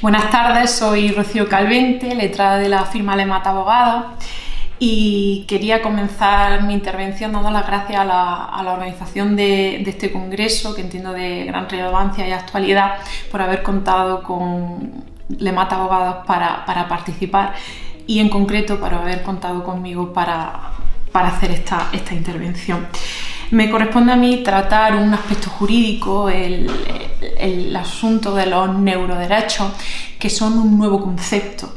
Buenas tardes, soy Rocío Calvente, letrada de la firma Lemata Abogados, y quería comenzar mi intervención dando las gracias a la organización de este congreso, que entiendo de gran relevancia y actualidad, por haber contado con Lemata Abogados para participar y en concreto por haber contado conmigo para hacer esta intervención. Me corresponde a mí tratar un aspecto jurídico, el asunto de los neuroderechos, que son un nuevo concepto,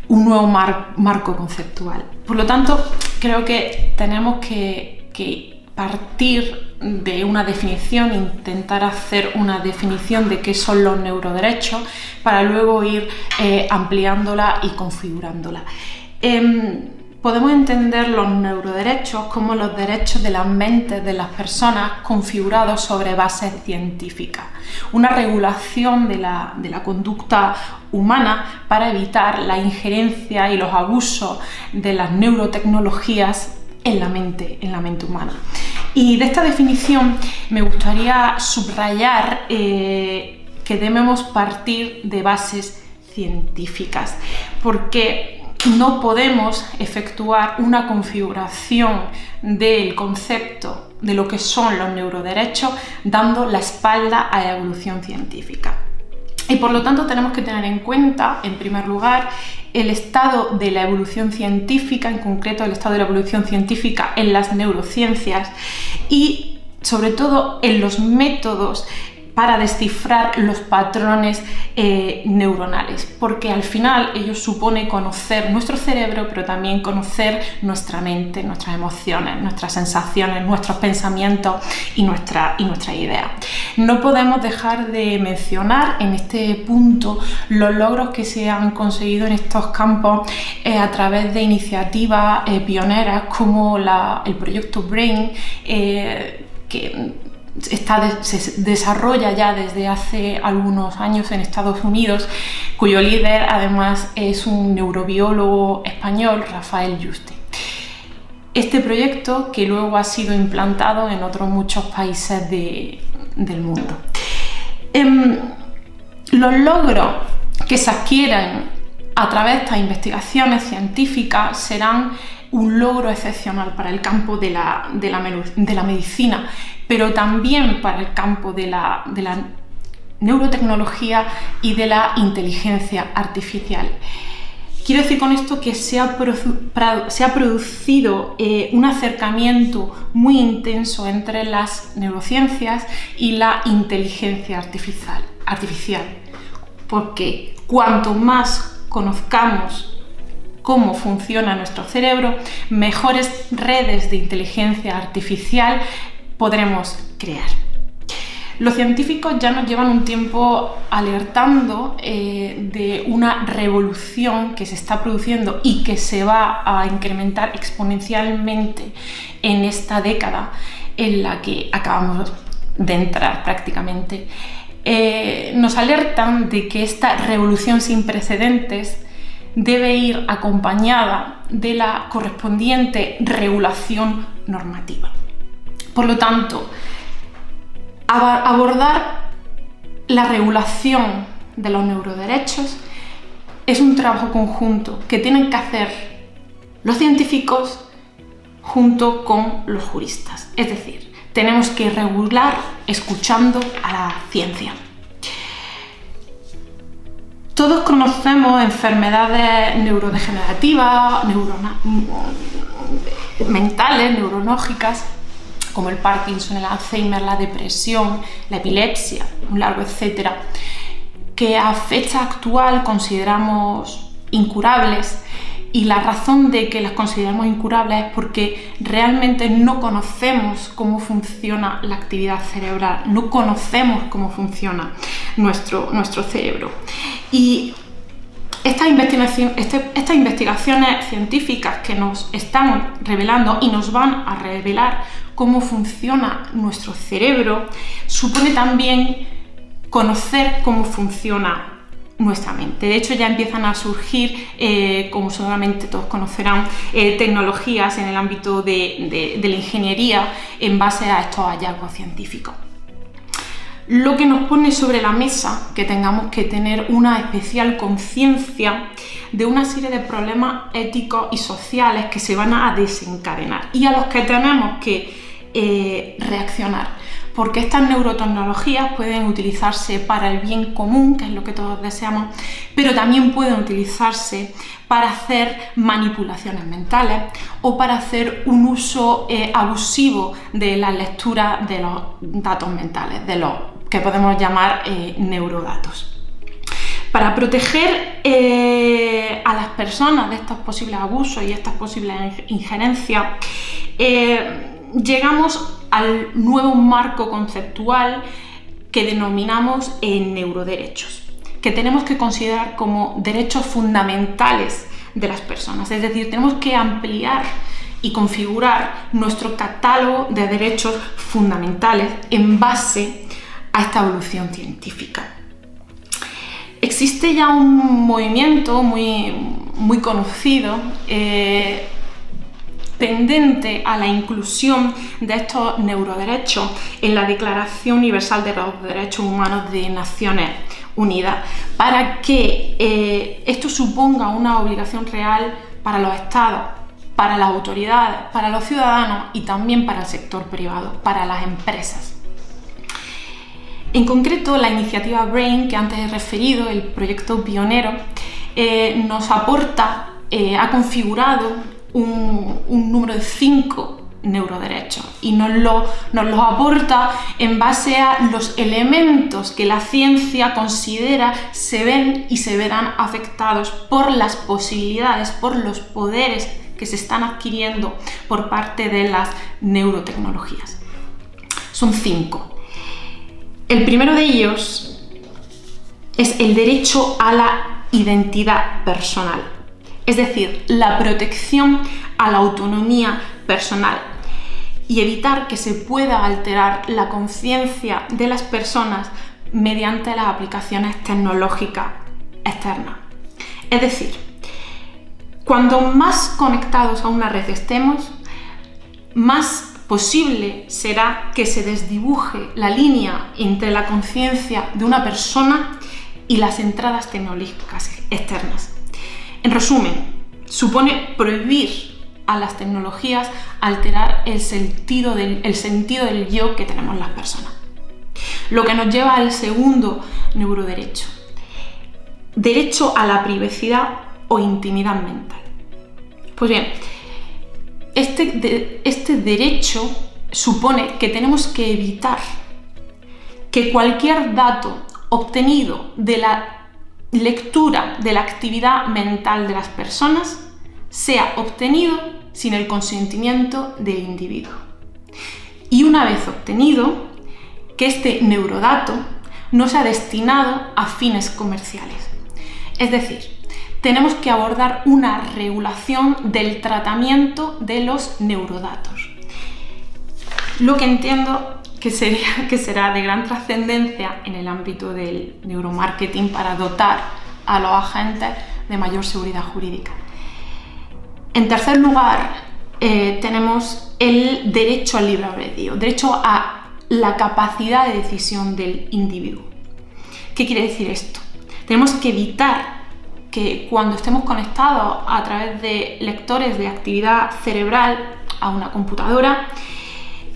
un nuevo marco conceptual. Por lo tanto, creo que tenemos que partir de una definición, intentar hacer una definición de qué son los neuroderechos para luego ir ampliándola y configurándola. Podemos entender los neuroderechos como los derechos de las mentes de las personas configurados sobre bases científicas, una regulación de la conducta humana para evitar la injerencia y los abusos de las neurotecnologías en la mente humana. Y de esta definición me gustaría subrayar que debemos partir de bases científicas, porque no podemos efectuar una configuración del concepto de lo que son los neuroderechos dando la espalda a la evolución científica. Y por lo tanto tenemos que tener en cuenta, en primer lugar, el estado de la evolución científica, en concreto el estado de la evolución científica en las neurociencias y sobre todo en los métodos para descifrar los patrones neuronales, porque al final ello supone conocer nuestro cerebro, pero también conocer nuestra mente, nuestras emociones, nuestras sensaciones, nuestros pensamientos y nuestra idea. No podemos dejar de mencionar en este punto los logros que se han conseguido en estos campos a través de iniciativas pioneras como el proyecto BRAIN, que se desarrolla ya desde hace algunos años en Estados Unidos, cuyo líder además es un neurobiólogo español, Rafael Yuste. Este proyecto que luego ha sido implantado en otros muchos países del mundo. Los logros que se adquieren a través de estas investigaciones científicas serán un logro excepcional para el campo de la medicina, pero también para el campo de la neurotecnología y de la inteligencia artificial. Quiero decir con esto que se ha producido un acercamiento muy intenso entre las neurociencias y la inteligencia artificial, porque cuanto más conozcamos cómo funciona nuestro cerebro, mejores redes de inteligencia artificial podremos crear. Los científicos ya nos llevan un tiempo alertando de una revolución que se está produciendo y que se va a incrementar exponencialmente en esta década en la que acabamos de entrar prácticamente. Nos alertan de que esta revolución sin precedentes debe ir acompañada de la correspondiente regulación normativa. Por lo tanto, abordar la regulación de los neuroderechos es un trabajo conjunto que tienen que hacer los científicos junto con los juristas. Es decir, tenemos que regular escuchando a la ciencia. Todos conocemos enfermedades neurodegenerativas, mentales, neurológicas, como el Parkinson, el Alzheimer, la depresión, la epilepsia, un largo etcétera, que a fecha actual consideramos incurables, y la razón de que las consideramos incurables es porque realmente no conocemos cómo funciona la actividad cerebral, no conocemos cómo funciona nuestro cerebro. Y estas investigaciones científicas que nos están revelando y nos van a revelar cómo funciona nuestro cerebro, supone también conocer cómo funciona nuestra mente. De hecho, ya empiezan a surgir, como seguramente todos conocerán, tecnologías en el ámbito de la ingeniería en base a estos hallazgos científicos. lo que nos pone sobre la mesa que tengamos que tener una especial conciencia de una serie de problemas éticos y sociales que se van a desencadenar y a los que tenemos que reaccionar, porque estas neurotecnologías pueden utilizarse para el bien común, que es lo que todos deseamos, pero también pueden utilizarse para hacer manipulaciones mentales o para hacer un uso abusivo de la lectura de los datos mentales, de los que podemos llamar neurodatos. Para proteger a las personas de estos posibles abusos y estas posibles injerencias, llegamos al nuevo marco conceptual que denominamos neuroderechos, que tenemos que considerar como derechos fundamentales de las personas. Es decir, tenemos que ampliar y configurar nuestro catálogo de derechos fundamentales en base a esta evolución científica. Existe ya un movimiento muy conocido tendente a la inclusión de estos neuroderechos en la Declaración Universal de los Derechos Humanos de Naciones Unidas, para que esto suponga una obligación real para los estados, para las autoridades, para los ciudadanos y también para el sector privado, para las empresas. En concreto, la iniciativa BRAIN, que antes he referido, el proyecto pionero, nos aporta, ha configurado un número de 5 neuroderechos y nos los aporta en base a los elementos que la ciencia considera se ven y se verán afectados por las posibilidades, por los poderes que se están adquiriendo por parte de las neurotecnologías. Son 5. El primero de ellos es el derecho a la identidad personal, es decir, la protección a la autonomía personal y evitar que se pueda alterar la conciencia de las personas mediante las aplicaciones tecnológicas externas. Es decir, cuando más conectados a una red estemos, más posible será que se desdibuje la línea entre la conciencia de una persona y las entradas tecnológicas externas. En resumen, supone prohibir a las tecnologías alterar el sentido del yo que tenemos las personas. Lo que nos lleva al segundo neuroderecho: derecho a la privacidad o intimidad mental. Pues bien, este derecho supone que tenemos que evitar que cualquier dato obtenido de la lectura de la actividad mental de las personas sea obtenido sin el consentimiento del individuo. Y una vez obtenido, que este neurodato no sea destinado a fines comerciales. Es decir, tenemos que abordar una regulación del tratamiento de los neurodatos. Lo que entiendo que será de gran trascendencia en el ámbito del neuromarketing para dotar a los agentes de mayor seguridad jurídica. En tercer lugar, tenemos el derecho al libre albedrío, derecho a la capacidad de decisión del individuo. ¿Qué quiere decir esto? Tenemos que evitar que cuando estemos conectados a través de lectores de actividad cerebral a una computadora,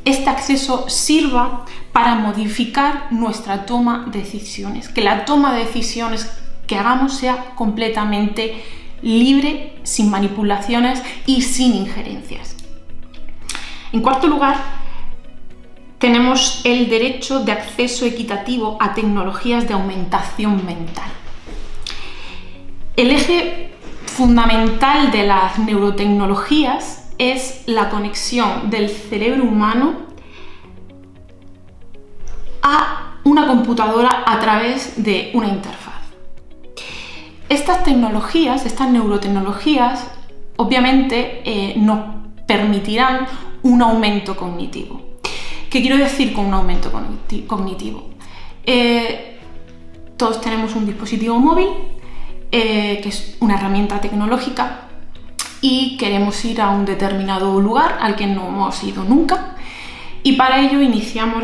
este acceso sirva para modificar nuestra toma de decisiones, que la toma de decisiones que hagamos sea completamente libre, sin manipulaciones y sin injerencias. En cuarto lugar, tenemos el derecho de acceso equitativo a tecnologías de aumentación mental. El eje fundamental de las neurotecnologías es la conexión del cerebro humano a una computadora a través de una interfaz. Estas tecnologías, estas neurotecnologías, obviamente nos permitirán un aumento cognitivo. ¿Qué quiero decir con un aumento cognitivo? Todos tenemos un dispositivo móvil, que es una herramienta tecnológica, y queremos ir a un determinado lugar al que no hemos ido nunca, Y para ello iniciamos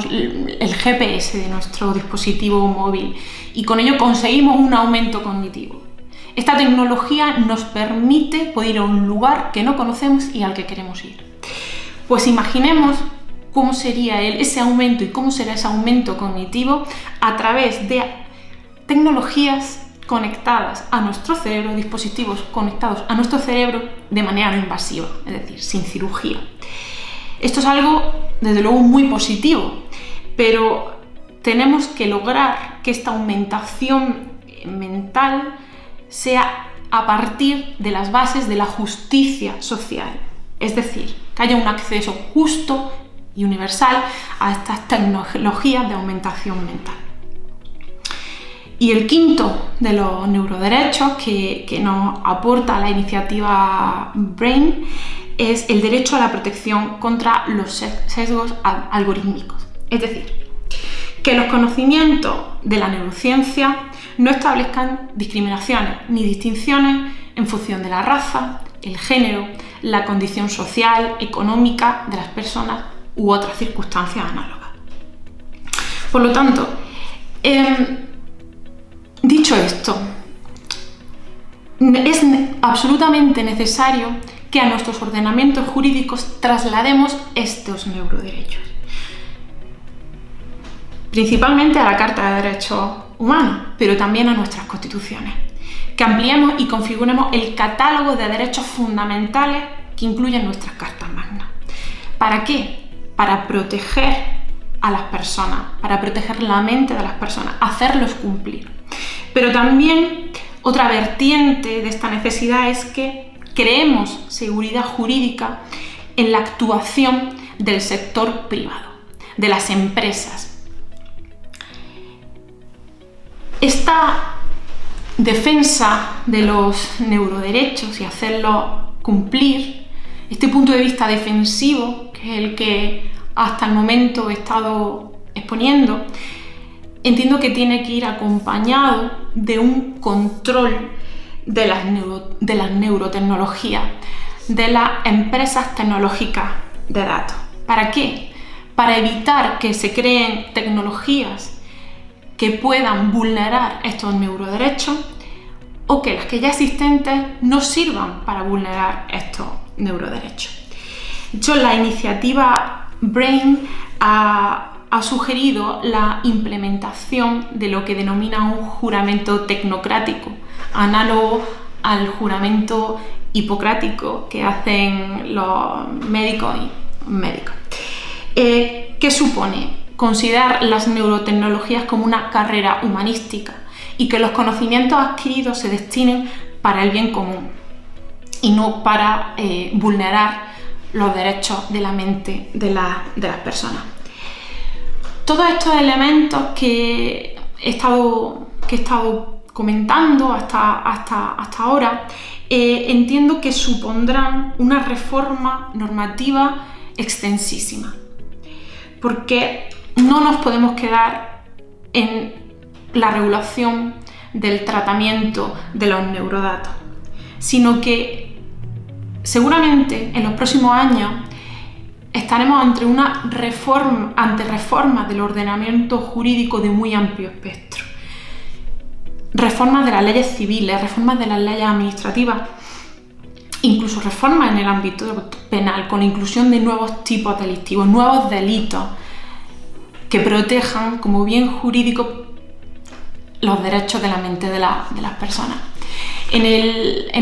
el GPS de nuestro dispositivo móvil y con ello conseguimos un aumento cognitivo. Esta tecnología nos permite poder ir a un lugar que no conocemos y al que queremos ir. Pues imaginemos cómo sería ese aumento y cómo será ese aumento cognitivo a través de tecnologías conectadas a nuestro cerebro, dispositivos conectados a nuestro cerebro de manera no invasiva, es decir, sin cirugía. Esto es algo, desde luego, muy positivo, pero tenemos que lograr que esta aumentación mental sea a partir de las bases de la justicia social, es decir, que haya un acceso justo y universal a estas tecnologías de aumentación mental. Y el quinto de los neuroderechos que nos aporta la iniciativa BRAIN es el derecho a la protección contra los sesgos algorítmicos. Es decir, que los conocimientos de la neurociencia no establezcan discriminaciones ni distinciones en función de la raza, el género, la condición social, económica de las personas u otras circunstancias análogas. Por lo tanto, dicho esto, es absolutamente necesario que a nuestros ordenamientos jurídicos traslademos estos neuroderechos, principalmente a la Carta de Derechos Humanos, pero también a nuestras constituciones, que ampliemos y configuremos el catálogo de derechos fundamentales que incluyen nuestras cartas magnas. ¿Para qué? Para proteger a las personas, para proteger la mente de las personas, hacerlos cumplir. Pero también otra vertiente de esta necesidad es que creemos seguridad jurídica en la actuación del sector privado, de las empresas. Esta defensa de los neuroderechos y hacerlos cumplir, este punto de vista defensivo, que es el que hasta el momento he estado exponiendo, entiendo que tiene que ir acompañado de un control de las neurotecnologías, de las empresas tecnológicas de datos. ¿Para qué? Para evitar que se creen tecnologías que puedan vulnerar estos neuroderechos o que las que ya existentes no sirvan para vulnerar estos neuroderechos. De hecho, la iniciativa BRAIN ha sugerido la implementación de lo que denomina un juramento tecnocrático, análogo al juramento hipocrático que hacen los médicos y médicos. ¿Qué supone? Considerar las neurotecnologías como una carrera humanística y que los conocimientos adquiridos se destinen para el bien común y no para vulnerar los derechos de la mente de las personas. Todos estos elementos que he estado comentando hasta ahora, entiendo que supondrán una reforma normativa extensísima, porque no nos podemos quedar en la regulación del tratamiento de los neurodatos, sino que seguramente en los próximos años estaremos ante reformas del ordenamiento jurídico de muy amplio espectro. Reformas de las leyes civiles, reformas de las leyes administrativas, incluso reformas en el ámbito penal, con la inclusión de nuevos tipos delictivos, nuevos delitos que protejan como bien jurídico los derechos de la mente de las personas. En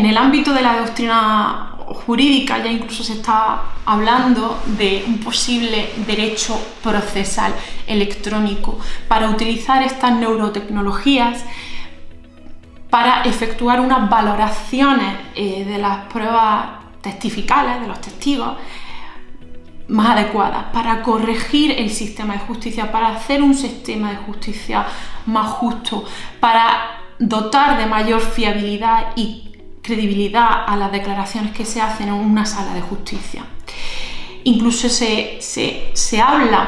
el ámbito de la doctrina jurídica ya incluso se está hablando de un posible derecho procesal electrónico para utilizar estas neurotecnologías para efectuar unas valoraciones de las pruebas testificales, de los testigos, más adecuadas, para corregir el sistema de justicia, para hacer un sistema de justicia más justo, para dotar de mayor fiabilidad y credibilidad a las declaraciones que se hacen en una sala de justicia. Incluso se habla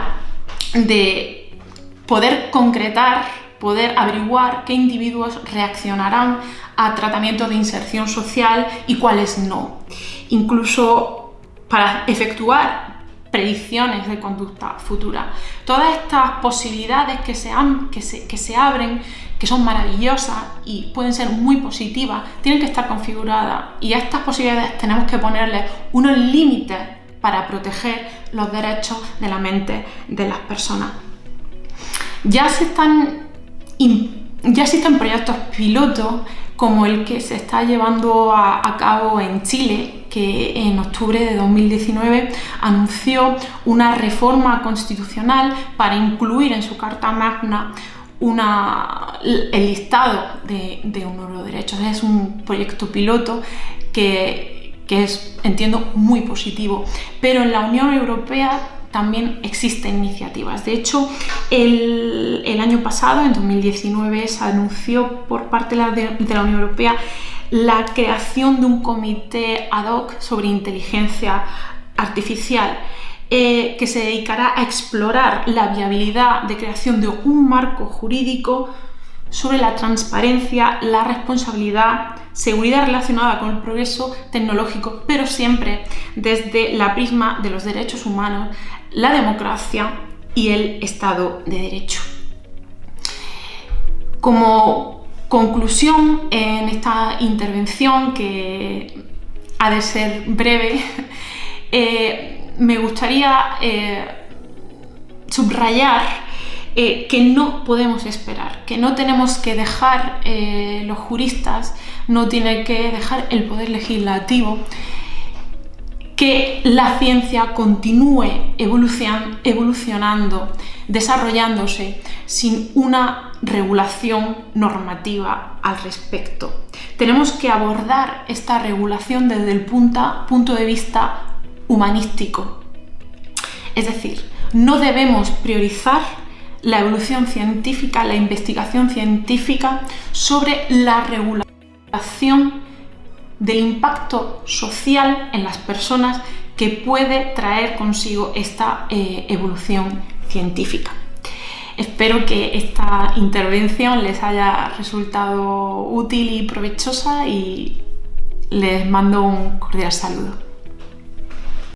de poder concretar, poder averiguar qué individuos reaccionarán a tratamientos de inserción social y cuáles no. Incluso para efectuar predicciones de conducta futura. Todas estas posibilidades que se abren, que son maravillosas y pueden ser muy positivas, tienen que estar configuradas, y a estas posibilidades tenemos que ponerle unos límites para proteger los derechos de la mente de las personas. Ya existen proyectos pilotos como el que se está llevando a cabo en Chile, que en octubre de 2019 anunció una reforma constitucional para incluir en su Carta Magna el listado de unos neuroderechos. Es un proyecto piloto que es, entiendo, muy positivo, pero en la Unión Europea también existen iniciativas. De hecho, el año pasado, en 2019, se anunció por parte de la Unión Europea la creación de un comité ad hoc sobre inteligencia artificial que se dedicará a explorar la viabilidad de creación de un marco jurídico sobre la transparencia, la responsabilidad, seguridad relacionada con el progreso tecnológico, pero siempre desde la prisma de los derechos humanos, la democracia y el Estado de Derecho. Como conclusión en esta intervención, que ha de ser breve, me gustaría subrayar que no podemos esperar, que no tenemos que dejar, los juristas no tienen que dejar el poder legislativo, que la ciencia continúe evolucionando, desarrollándose sin una regulación normativa al respecto. Tenemos que abordar esta regulación desde el punto de vista humanístico. Es decir, no debemos priorizar la evolución científica, la investigación científica sobre la regulación del impacto social en las personas que puede traer consigo esta evolución científica. Espero que esta intervención les haya resultado útil y provechosa, y les mando un cordial saludo.